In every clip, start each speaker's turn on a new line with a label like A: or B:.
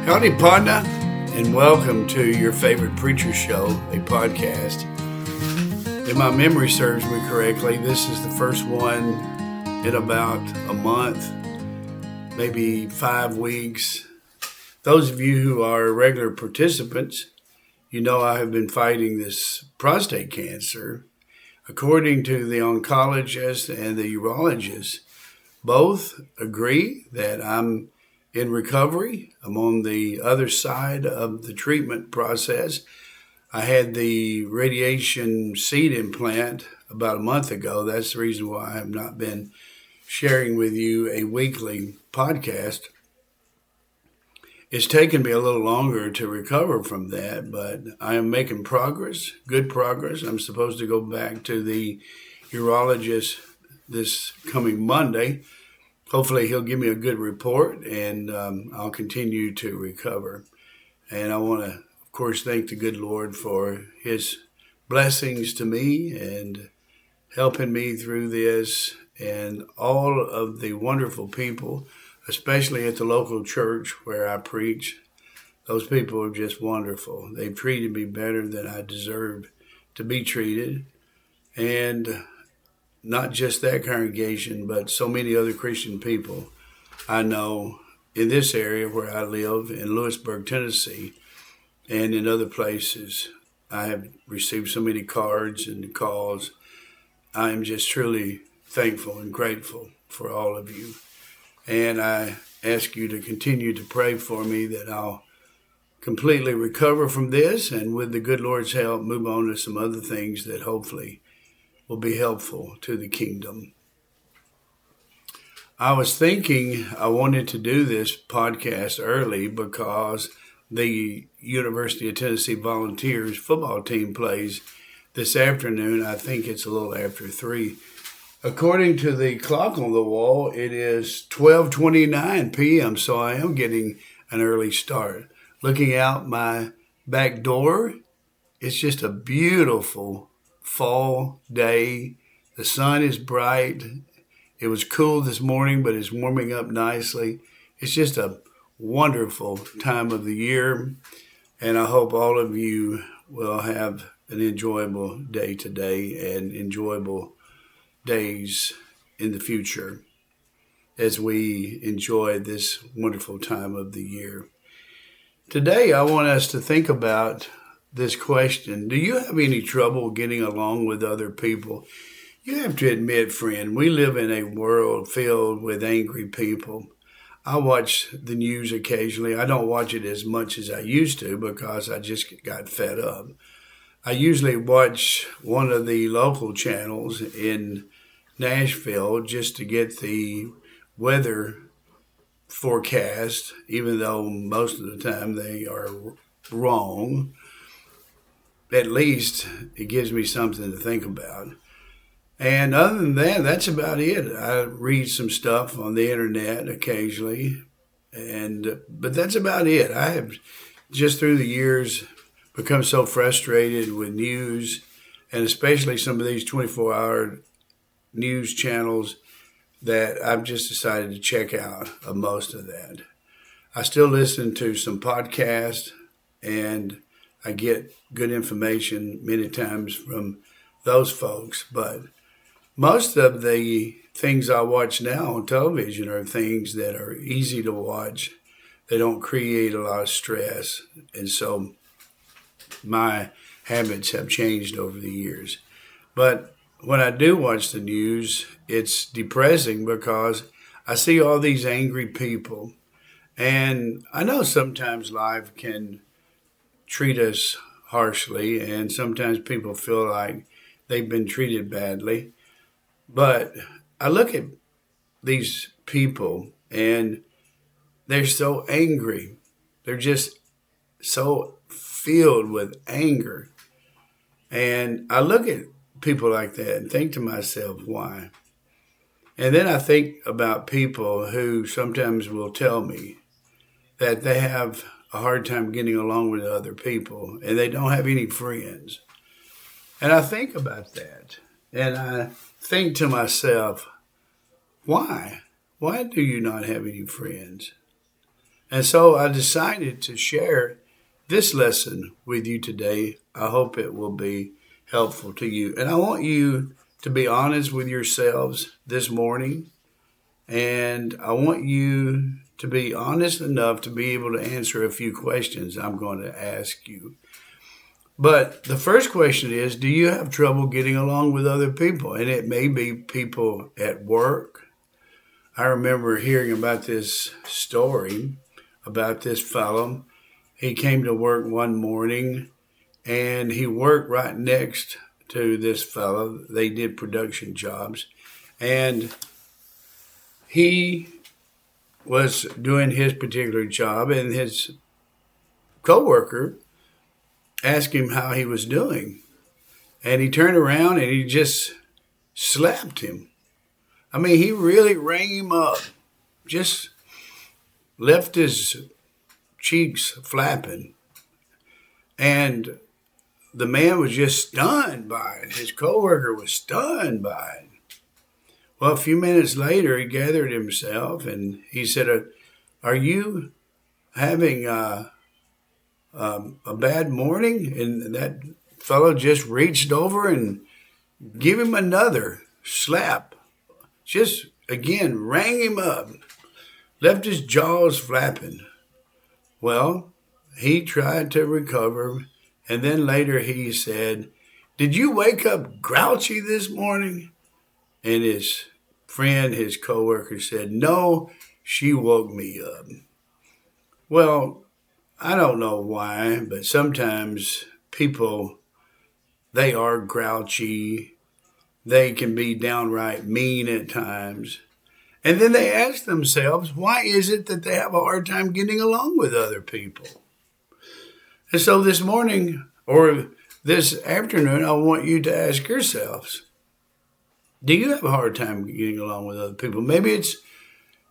A: Howdy, partner, and welcome to your favorite preacher show, a podcast. If my memory serves me correctly, this is the first one in about a month, maybe 5 weeks. Those of you who are regular participants, you know I have been fighting this prostate cancer. According to the oncologist and the urologist, both agree that I'm in recovery. I'm on the other side of the treatment process. I had the radiation seed implant about a month ago. That's the reason why I have not been sharing with you a weekly podcast. It's taken me a little longer to recover from that, but I am making progress, good progress. I'm supposed to go back to the urologist this coming Monday. Hopefully he'll give me a good report, and I'll continue to recover. And I want to, of course, thank the good Lord for his blessings to me and helping me through this, and all of the wonderful people, especially at the local church where I preach. Those people are just wonderful. They've treated me better than I deserved to be treated. And not just that congregation, but so many other Christian people I know in this area where I live, in Lewisburg, Tennessee, and in other places. I have received so many cards and calls. I am just truly thankful and grateful for all of you. And I ask you to continue to pray for me that I'll completely recover from this, and with the good Lord's help, move on to some other things that hopefully will be helpful to the kingdom. I was thinking I wanted to do this podcast early because the University of Tennessee Volunteers football team plays this afternoon. I think it's a little after 3. According to the clock on the wall, it is 12:29 p.m., so I am getting an early start. Looking out my back door, it's just a beautiful fall day. The sun is bright. It was cool this morning, but it's warming up nicely. It's just a wonderful time of the year, and I hope all of you will have an enjoyable day today and enjoyable days in the future as we enjoy this wonderful time of the year. Today, I want us to think about this question: do you have any trouble getting along with other people? You have to admit, friend, we live in a world filled with angry people. I watch the news occasionally. I don't watch it as much as I used to because I just got fed up. I usually watch one of the local channels in Nashville just to get the weather forecast, even though most of the time they are wrong. At least it gives me something to think about. And other than that, that's about it. I read some stuff on the internet occasionally, but that's about it. I have just through the years become so frustrated with news, and especially some of these 24-hour news channels, that I've just decided to check out of most of that. I still listen to some podcasts, and I get good information many times from those folks, but most of the things I watch now on television are things that are easy to watch. They don't create a lot of stress, and so my habits have changed over the years. But when I do watch the news, it's depressing because I see all these angry people, and I know sometimes life can treat us harshly, and sometimes people feel like they've been treated badly. But I look at these people and they're so angry. They're just so filled with anger. And I look at people like that and think to myself, why? And then I think about people who sometimes will tell me that they have a hard time getting along with other people and they don't have any friends. And I think about that, and I think to myself, why? Why do you not have any friends? And so I decided to share this lesson with you today. I hope it will be helpful to you. And I want you to be honest with yourselves this morning. And I want you to be honest enough to be able to answer a few questions I'm going to ask you. But the first question is, do you have trouble getting along with other people? And it may be people at work. I remember hearing about this story about this fellow. He came to work one morning and he worked right next to this fellow. They did production jobs. And he was doing his particular job, and his coworker asked him how he was doing. And he turned around and he just slapped him. I mean, he really rang him up, just left his cheeks flapping. And the man was just stunned by it. His coworker was stunned by it. Well, a few minutes later, he gathered himself and he said, are you having a bad morning? And that fellow just reached over and gave him another slap. Just, again, rang him up, left his jaws flapping. Well, he tried to recover, and then later he said, did you wake up grouchy this morning? And his friend, his coworker, said, no, she woke me up. Well, I don't know why, but sometimes people, they are grouchy. They can be downright mean at times. And then they ask themselves, why is it that they have a hard time getting along with other people? And so this morning or this afternoon, I want you to ask yourselves, do you have a hard time getting along with other people? Maybe it's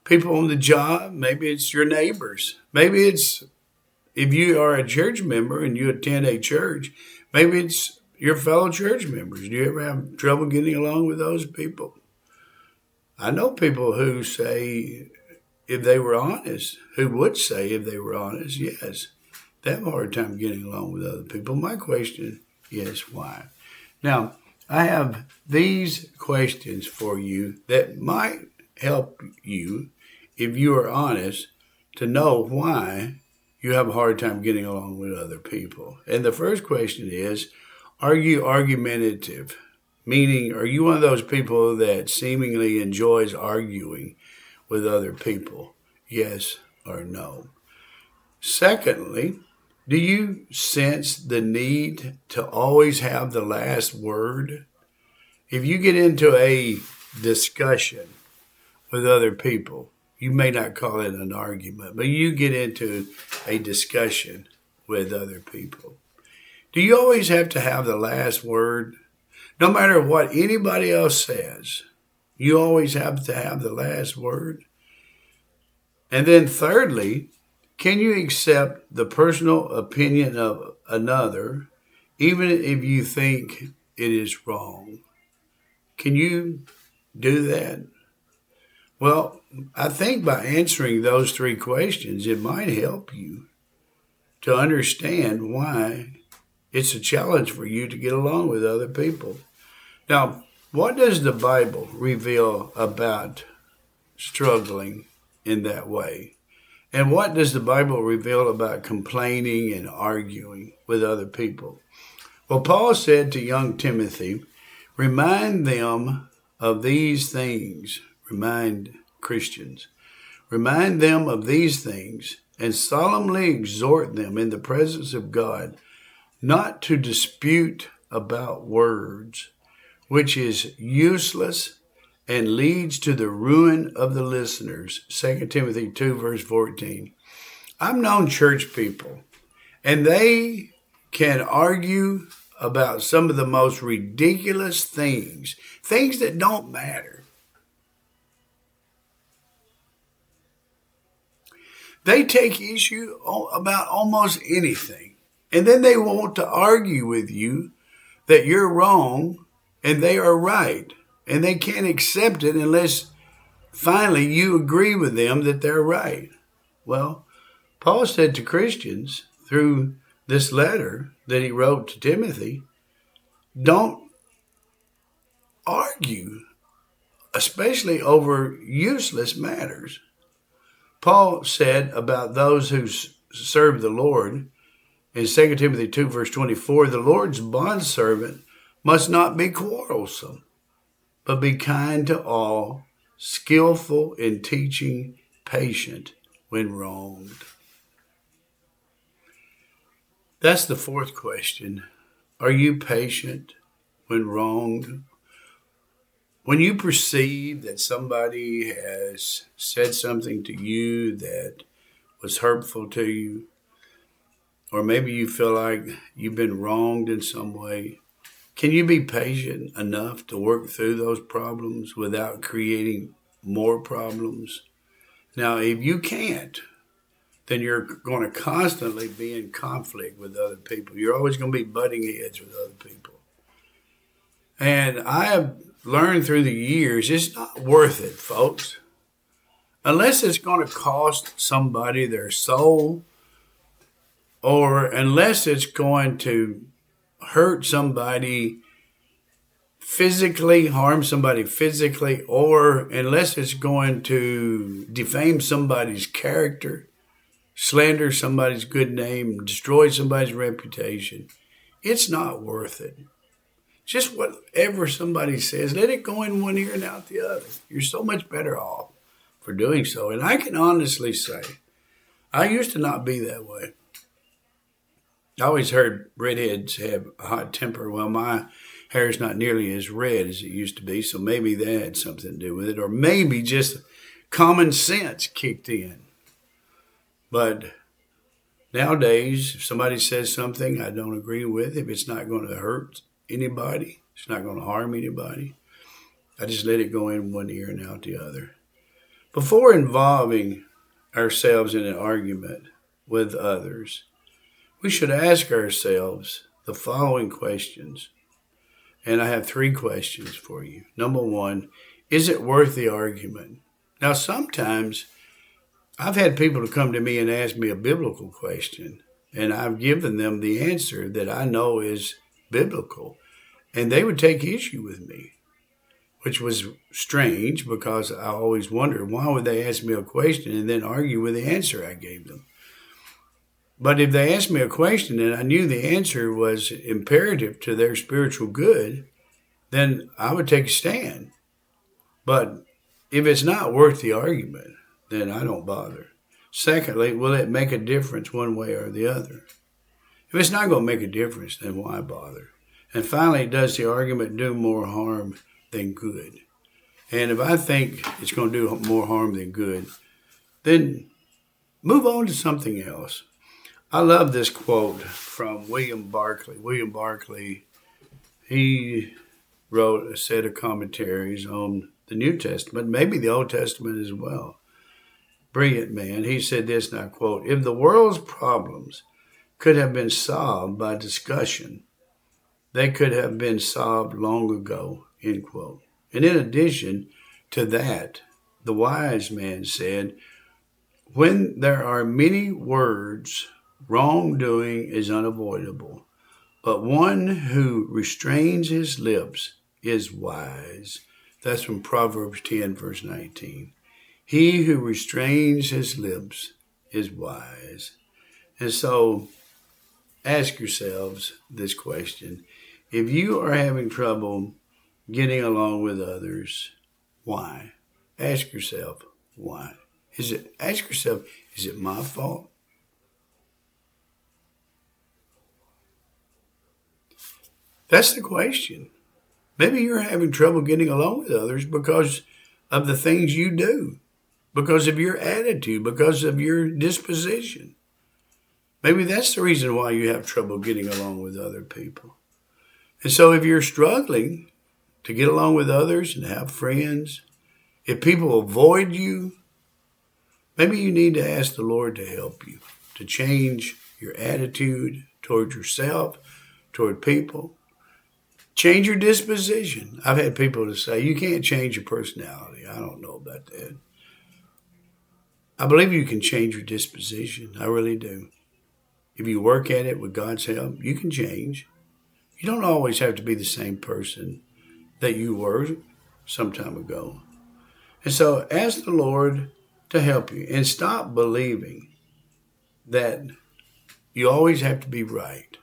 A: people on the job. Maybe it's your neighbors. Maybe it's, if you are a church member and you attend a church, maybe it's your fellow church members. Do you ever have trouble getting along with those people? I know people who say, if they were honest, who would say if they were honest, yes, they have a hard time getting along with other people. My question is why? Now, I have these questions for you that might help you, if you are honest, to know why you have a hard time getting along with other people. And the first question is, are you argumentative? Meaning, are you one of those people that seemingly enjoys arguing with other people? Yes or no? Secondly, do you sense the need to always have the last word? If you get into a discussion with other people, you may not call it an argument, but you get into a discussion with other people. Do you always have to have the last word? No matter what anybody else says, you always have to have the last word? And then thirdly, can you accept the personal opinion of another, even if you think it is wrong? Can you do that? Well, I think by answering those three questions, it might help you to understand why it's a challenge for you to get along with other people. Now, what does the Bible reveal about struggling in that way? And what does the Bible reveal about complaining and arguing with other people? Well, Paul said to young Timothy, remind them of these things. Remind Christians. Remind them of these things and solemnly exhort them in the presence of God not to dispute about words, which is useless and leads to the ruin of the listeners. 2 Timothy 2, verse 14. I've known church people, and they can argue about some of the most ridiculous things that don't matter. They take issue about almost anything, and then they want to argue with you that you're wrong and they are right. And they can't accept it unless finally you agree with them that they're right. Well, Paul said to Christians through this letter that he wrote to Timothy, don't argue, especially over useless matters. Paul said about those who serve the Lord in 2 Timothy 2, verse 24, the Lord's bondservant must not be quarrelsome, but be kind to all, skillful in teaching, patient when wronged. That's the fourth question. Are you patient when wronged? When you perceive that somebody has said something to you that was hurtful to you, or maybe you feel like you've been wronged in some way, can you be patient enough to work through those problems without creating more problems? Now, if you can't, then you're going to constantly be in conflict with other people. You're always going to be butting heads with other people. And I have learned through the years, it's not worth it, folks. Unless it's going to cost somebody their soul, or unless it's going to hurt somebody physically, harm somebody physically, or unless it's going to defame somebody's character, slander somebody's good name, destroy somebody's reputation, it's not worth it. Just whatever somebody says, let it go in one ear and out the other. You're so much better off for doing so. And I can honestly say, I used to not be that way. I always heard redheads have a hot temper. Well, my hair is not nearly as red as it used to be, so maybe that had something to do with it. Or maybe just common sense kicked in. But nowadays, if somebody says something I don't agree with, if it's not going to hurt anybody, it's not going to harm anybody, I just let it go in one ear and out the other. Before involving ourselves in an argument with others, we should ask ourselves the following questions. And I have 3 questions for you. Number 1, is it worth the argument? Now, sometimes I've had people to come to me and ask me a biblical question, and I've given them the answer that I know is biblical, and they would take issue with me, which was strange because I always wondered, why would they ask me a question and then argue with the answer I gave them? But if they asked me a question and I knew the answer was imperative to their spiritual good, then I would take a stand. But if it's not worth the argument, then I don't bother. Secondly, will it make a difference one way or the other? If it's not going to make a difference, then why bother? And finally, does the argument do more harm than good? And if I think it's going to do more harm than good, then move on to something else. I love this quote from William Barclay. William Barclay, he wrote a set of commentaries on the New Testament, maybe the Old Testament as well. Brilliant man. He said this, and I quote, if the world's problems could have been solved by discussion, they could have been solved long ago, end quote. And in addition to that, the wise man said, when there are many words, wrongdoing is unavoidable, but one who restrains his lips is wise. That's from Proverbs 10, verse 19. He who restrains his lips is wise. And so ask yourselves this question. If you are having trouble getting along with others, why? Ask yourself, why? Ask yourself, is it my fault? That's the question. Maybe you're having trouble getting along with others because of the things you do, because of your attitude, because of your disposition. Maybe that's the reason why you have trouble getting along with other people. And so if you're struggling to get along with others and have friends, if people avoid you, maybe you need to ask the Lord to help you, to change your attitude toward yourself, toward people. Change your disposition. I've had people to say, you can't change your personality. I don't know about that. I believe you can change your disposition. I really do. If you work at it with God's help, you can change. You don't always have to be the same person that you were some time ago. And so ask the Lord to help you and stop believing that you always have to be right.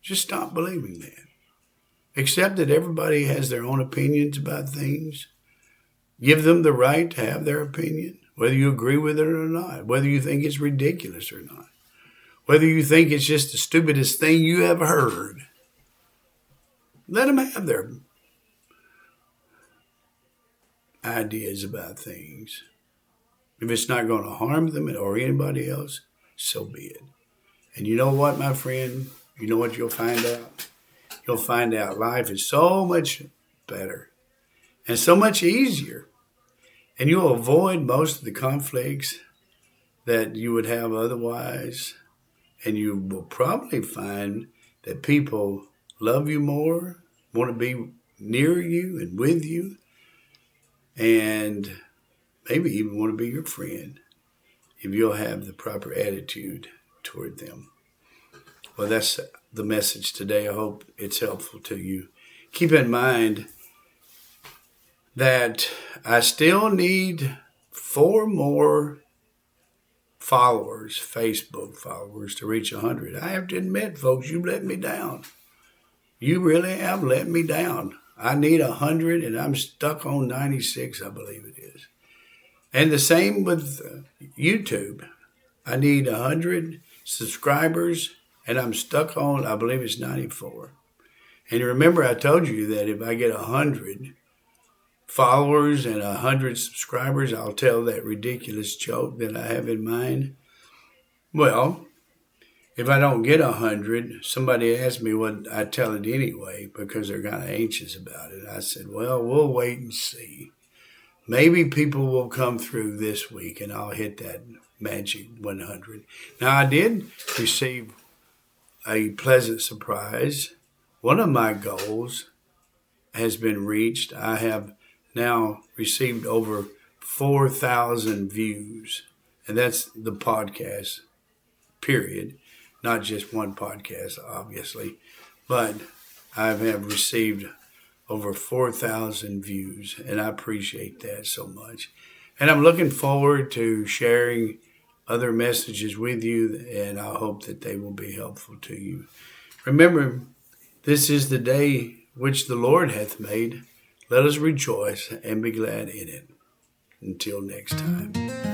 A: Just stop believing that. Accept that everybody has their own opinions about things. Give them the right to have their opinion, whether you agree with it or not, whether you think it's ridiculous or not, whether you think it's just the stupidest thing you ever heard. Let them have their ideas about things. If it's not going to harm them or anybody else, so be it. And you know what, my friend? You know what you'll find out? You'll find out life is so much better and so much easier. And you'll avoid most of the conflicts that you would have otherwise. And you will probably find that people love you more, want to be near you and with you, and maybe even want to be your friend if you'll have the proper attitude toward them. Well, that's the message today. I hope it's helpful to you. Keep in mind that I still need 4 more followers, Facebook followers, to reach 100. I have to admit, folks, you've let me down. You really have let me down. I need 100, and I'm stuck on 96, I believe it is. And the same with YouTube. I need 100 subscribers, and I'm stuck on, I believe it's 94. And remember, I told you that if I get 100 followers and 100 subscribers, I'll tell that ridiculous joke that I have in mind. Well, if I don't get 100, somebody asked me what I tell it anyway because they're kind of anxious about it. I said, well, we'll wait and see. Maybe people will come through this week and I'll hit that magic 100. Now, I did receive a pleasant surprise. One of my goals has been reached. I have now received over 4,000 views, and that's the podcast, period. Not just one podcast, obviously, but I have received over 4,000 views, and I appreciate that so much. And I'm looking forward to sharing other messages with you, and I hope that they will be helpful to you. Remember, this is the day which the Lord hath made. Let us rejoice and be glad in it. Until next time.